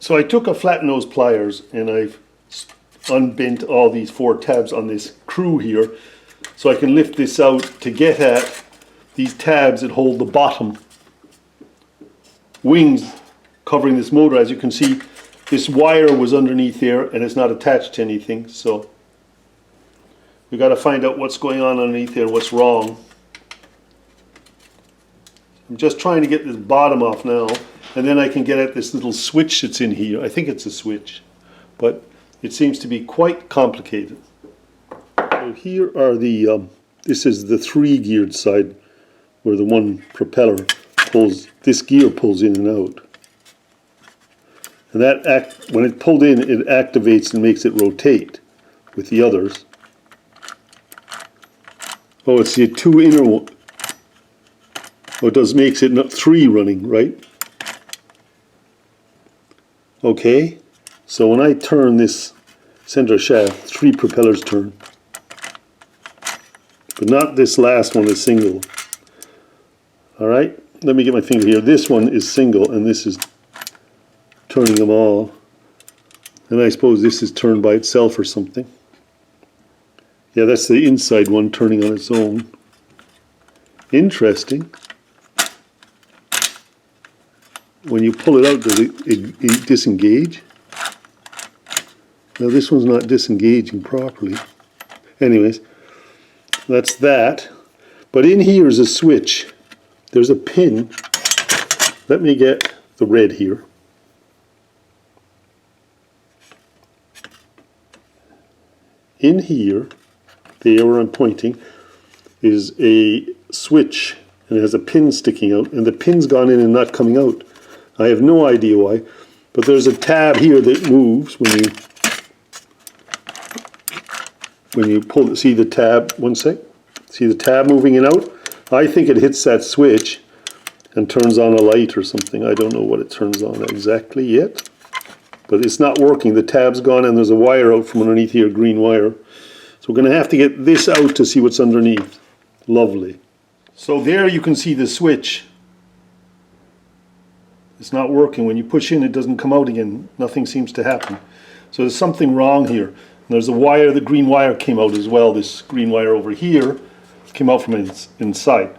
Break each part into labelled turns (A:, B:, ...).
A: So I took a flat nose pliers and I've unbent all these 4 tabs on this screw here so I can lift this out to get at these tabs that hold the bottom wings covering this motor. As you can see, this wire was underneath there and it's not attached to anything, so we got to find out what's going on underneath there, what's wrong. I'm just trying to get this bottom off now, and then I can get at this little switch that's in here. I think it's a switch, but it seems to be quite complicated. So here are the, this is the 3-geared side where the one propeller pulls, this gear pulls in and out. And that when it's pulled in, it activates and makes it rotate with the others. Oh, it's the 2 inner one. Oh, it makes it not 3 running, right? Okay, so when I turn this center shaft, 3 propellers turn. But not this last one is single. Alright, let me get my finger here. This one is single and this is turning them all. And I suppose this is turned by itself or something. Yeah, that's the inside one turning on its own. Interesting. When you pull it out, does it disengage? Now this one's not disengaging properly. Anyways, that's that. But in here is a switch. There's a pin. Let me get the red here. In here, there where I'm pointing, is a switch, and it has a pin sticking out, and the pin's gone in and not coming out. I have no idea why, but there's a tab here that moves when you pull it. See the tab, one sec, see the tab moving in and out? I think it hits that switch and turns on a light or something. I don't know what it turns on exactly yet, but it's not working. The tab's gone and there's a wire out from underneath here, a green wire. So we're going to have to get this out to see what's underneath. Lovely. So there you can see the switch. It's not working. When you push in, it doesn't come out again. Nothing seems to happen. So there's something wrong here. And there's a wire, the green wire came out as well. This green wire over here came out from inside.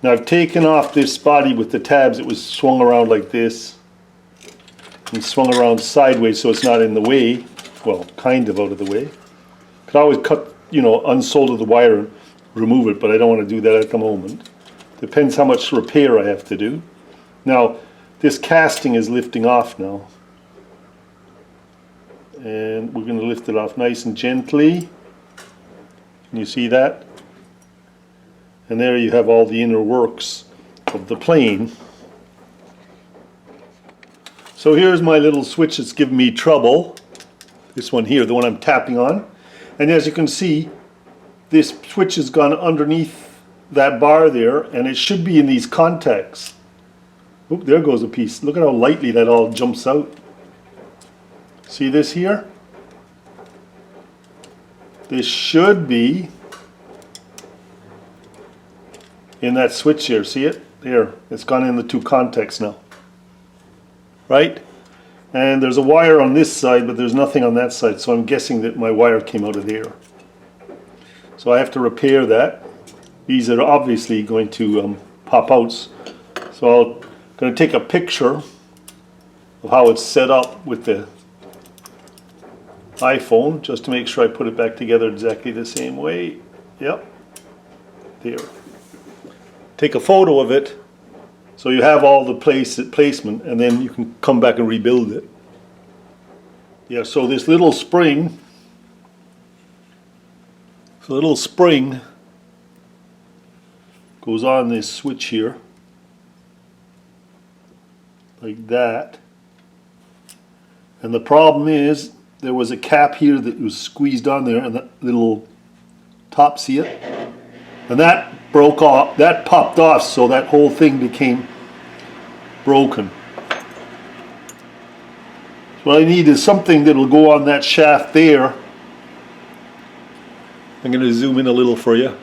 A: Now I've taken off this body with the tabs. It was swung around like this and swung around sideways so it's not in the way. Well, kind of out of the way. Could always cut, unsolder the wire and remove it, but I don't want to do that at the moment. Depends how much repair I have to do. Now, this casting is lifting off now. And we're going to lift it off nice and gently. Can you see that? And there you have all the inner works of the plane. So here's my little switch that's giving me trouble. This one here, the one I'm tapping on. And as you can see, this switch has gone underneath that bar there, and it should be in these contacts. Oop, there goes a piece. Look at how lightly that all jumps out. See this here? This should be in that switch here. See it? There. It's gone in the 2 contacts now. Right? And there's a wire on this side, but there's nothing on that side, so I'm guessing that my wire came out of there. So I have to repair that. These are obviously going to pop out. So I'm going to take a picture of how it's set up with the iPhone, just to make sure I put it back together exactly the same way. Yep. There. Take a photo of it so you have all the placement, and then you can come back and rebuild it. Yeah, so this little spring, goes on this switch here, like that. And the problem is, there was a cap here that was squeezed on there, and that little top, see it? And that broke off, that popped off, so that whole thing became broken. So what I need is something that'll go on that shaft there. I'm going to zoom in a little for you.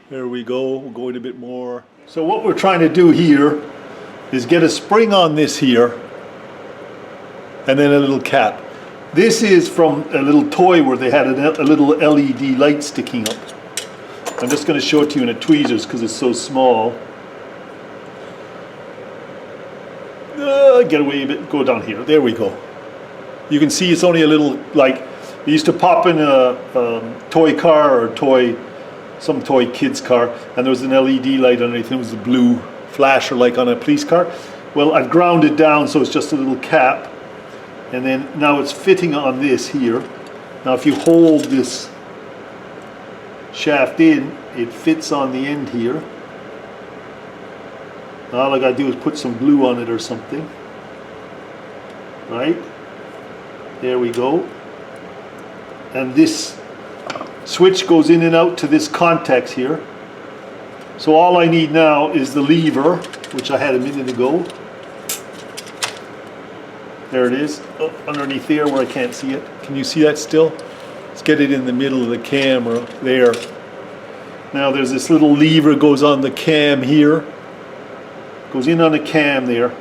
A: There we go, we're going a bit more. So what we're trying to do here is get a spring on this here, and then a little cap. This is from a little toy where they had a little LED light sticking up. I'm just going to show it to you in a tweezers because it's so small. Get away a bit, go down here. There we go. You can see it's only a little, like, they used to pop in a toy car or some toy kid's car, and there was an LED light underneath, and it was a blue flasher like on a police car. Well, I've ground it down so it's just a little cap, and then now it's fitting on this here. Now if you hold this shaft in, it fits on the end here. All I gotta do is put some glue on it or something. Right? There we go. And this switch goes in and out to this contacts here. So all I need now is the lever, which I had a minute ago. There it is, underneath there where I can't see it. Can you see that still? Let's get it in the middle of the camera, there. Now there's this little lever goes on the cam here. Goes in on the cam there,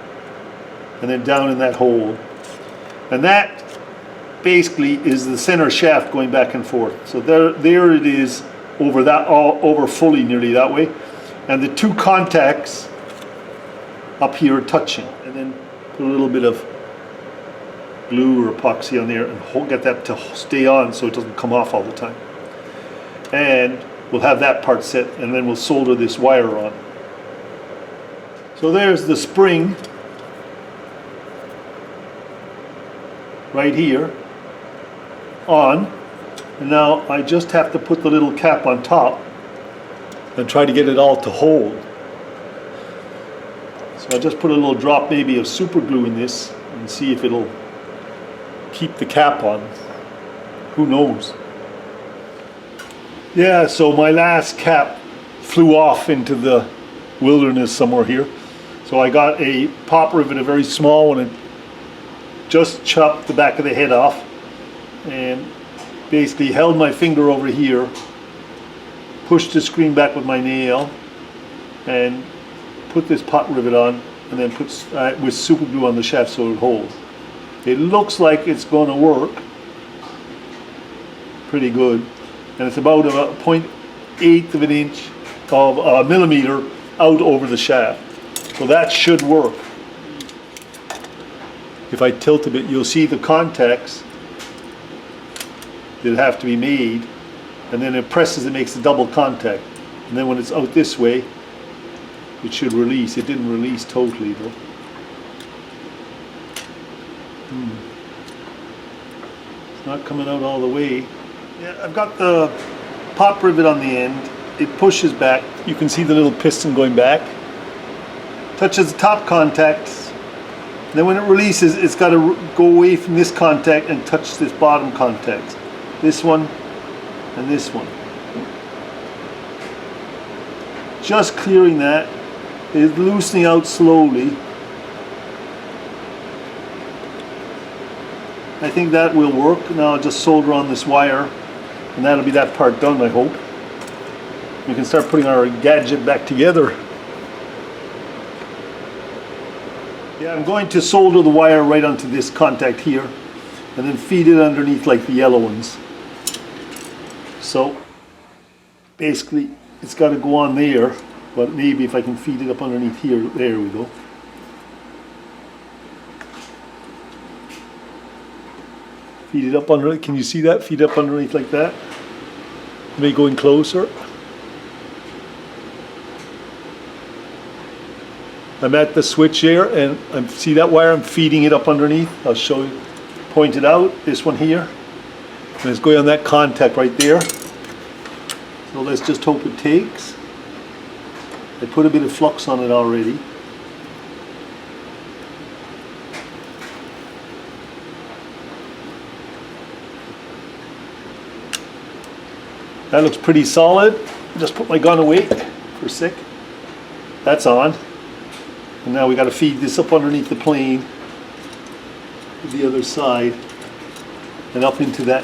A: and then down in that hole. And that basically is the center shaft going back and forth. So there it is over fully nearly that way. And the two contacts up here are touching. And then put a little bit of glue or epoxy on there and get that to stay on so it doesn't come off all the time. And we'll have that part set, and then we'll solder this wire on. So there's the spring right here on, and now I just have to put the little cap on top and try to get it all to hold. So I just put a little drop maybe of super glue in this and see if it'll keep the cap on. Who knows? Yeah, so my last cap flew off into the wilderness somewhere here. So I got a pop rivet, a very small one, and just chopped the back of the head off and basically held my finger over here, pushed the screen back with my nail, and put this pot rivet on, and then put with super glue on the shaft so it holds. It looks like it's going to work pretty good, and it's about a 0.8 of an inch of a millimeter out over the shaft. So that should work. If I tilt a bit, you'll see the contacts that have to be made, and then it presses, it makes a double contact. And then when it's out this way, it should release. It didn't release totally though. It's not coming out all the way. Yeah, I've got the pop rivet on the end. It pushes back. You can see the little piston going back. Touches the top contacts. Then when it releases, it's got to go away from this contact and touch this bottom contact. This one and this one. Just clearing that. It's loosening out slowly. I think that will work. Now I'll just solder on this wire, and that'll be that part done, I hope. We can start putting our gadget back together. Yeah, I'm going to solder the wire right onto this contact here, and then feed it underneath like the yellow ones. So basically it's got to go on there, but maybe if I can feed it up underneath here, there we go. Feed it up underneath, can you see that? Feed up underneath like that. Let me go in closer. I'm at the switch here, and I see that wire, I'm feeding it up underneath. I'll show you, point it out, this one here. And it's going on that contact right there. So let's just hope it takes. I put a bit of flux on it already. That looks pretty solid. Just put my gun away for a sec. That's on. And now we got to feed this up underneath the plane, the other side, and up into that,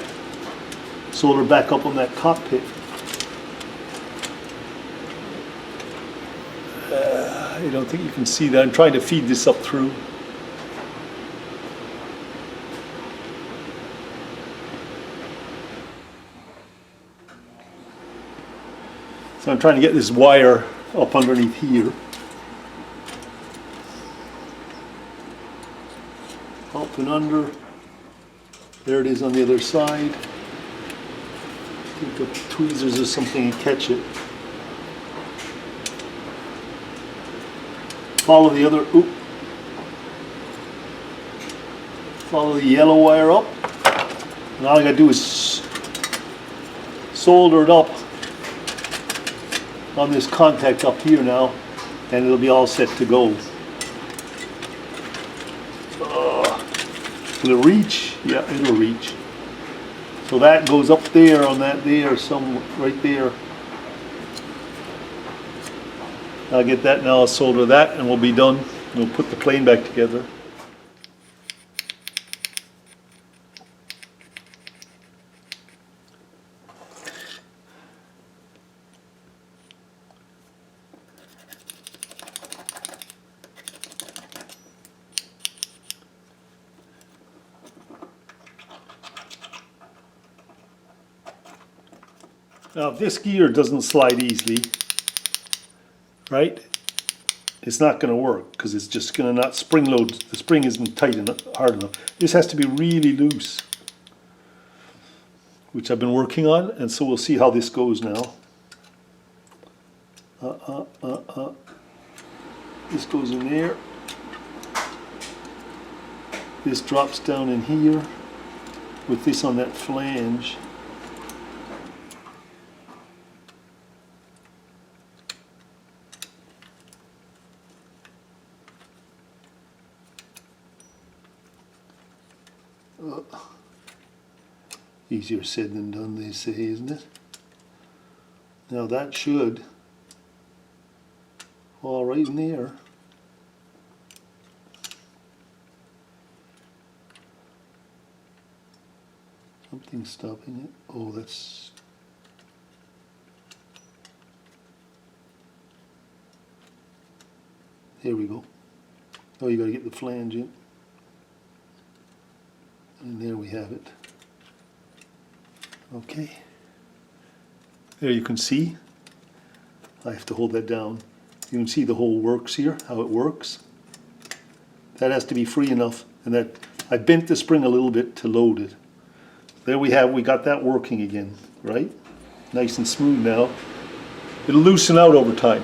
A: solder back up on that cockpit. I don't think you can see that. I'm trying to feed this up through. So I'm trying to get this wire up underneath here. Up and under. There it is on the other side. Take up tweezers or something and catch it. Follow the other, follow the yellow wire up. And all I gotta do is solder it up on this contact up here now, and it'll be all set to go. Will it reach? Yeah, it'll reach. So that goes up there on that there, some right there. I'll get that now, I'll solder that and we'll be done. We'll put the plane back together. Now if this gear doesn't slide easily, right, it's not going to work because it's just going to not spring load. The spring isn't tight enough, hard enough. This has to be really loose, which I've been working on, and so we'll see how this goes now. This goes in there. This drops down in here with this on that flange. Easier said than done, they say, isn't it? Now that should fall right in there. Something's stopping it. Oh, that's... There we go. Oh, you gotta get the flange in. And there we have it. Okay. There you can see. I have to hold that down. You can see the whole works here, how it works. That has to be free enough, and that I bent the spring a little bit to load it. There we got that working again, right? Nice and smooth now. It'll loosen out over time.